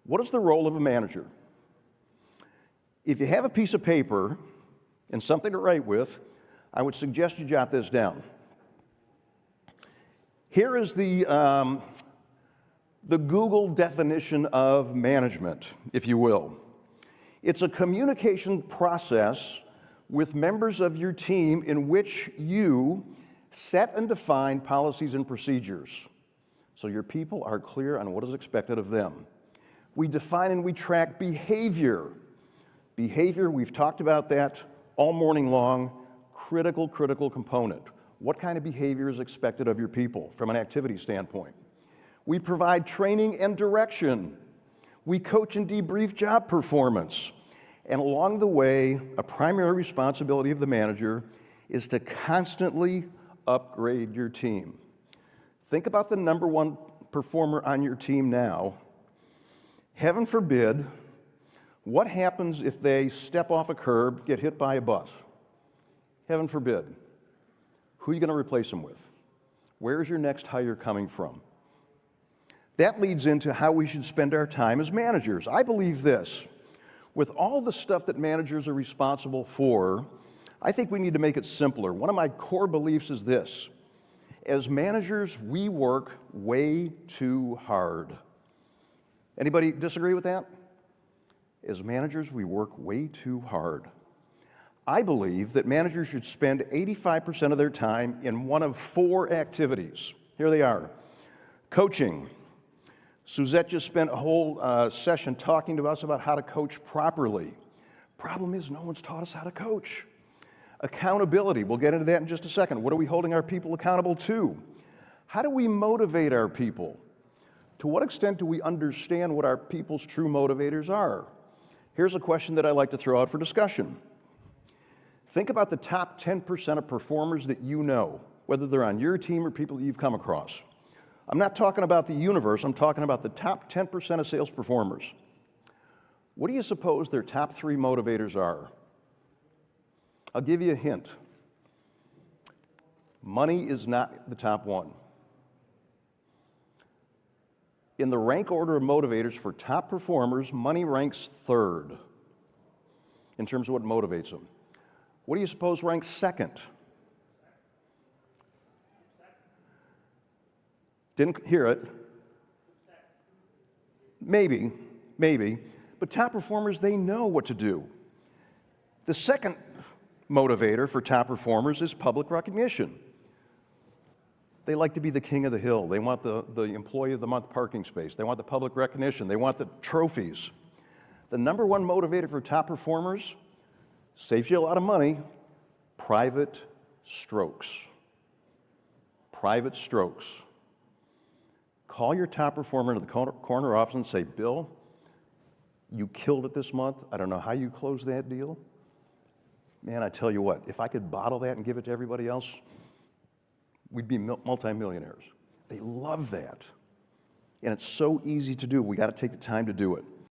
What is the role of a manager? If you have a piece of paper and something to write with, I would suggest you jot this down. Here is the Google definition of management, if you will. It's a communication process with members of your team in which you set and define policies and procedures so your people are clear on what is expected of them. We define and we track behavior. Behavior, we've talked about that all morning long, critical component. What kind of behavior is expected of your people from an activity standpoint? We provide training and direction. We coach and debrief job performance. And along the way, a primary responsibility of the manager is to constantly upgrade your team. Think about the number one performer on your team now. Heaven forbid, what happens if they step off a curb, get hit by a bus? Heaven forbid. Who are you going to replace them with? Where is your next hire coming from? That leads into how we should spend our time as managers. I believe this. With all the stuff that managers are responsible for, I think we need to make it simpler. One of my core beliefs is this. As managers, we work way too hard. Anybody disagree with that? As managers, we work way too hard. I believe that managers should spend 85% of their time in one of four activities. Here they are. Coaching. Suzette just spent a whole session talking to us about how to coach properly. Problem is, no one's taught us how to coach. Accountability. We'll get into that in just a second. What are we holding our people accountable to? How do we motivate our people? To what extent do we understand what our people's true motivators are? Here's a question that I like to throw out for discussion. Think about the top 10% of performers that you know, whether they're on your team or people that you've come across. I'm not talking about the universe, I'm talking about the top 10% of sales performers. What do you suppose their top three motivators are? I'll give you a hint. Money is not the top one. In the rank order of motivators for top performers, money ranks third in terms of what motivates them. What do you suppose ranks second? Didn't hear it. Maybe. But top performers, they know what to do. The second motivator for top performers is public recognition. They like to be the king of the hill. They want the employee of the month parking space. They want the public recognition. They want the trophies. The number one motivator for top performers, saves you a lot of money, private strokes. Private strokes. Call your top performer into the corner office and say, Bill, you killed it this month. I don't know how you closed that deal. Man, I tell you what, if I could bottle that and give it to everybody else, we'd be multimillionaires. They love that. And it's so easy to do. We got to take the time to do it.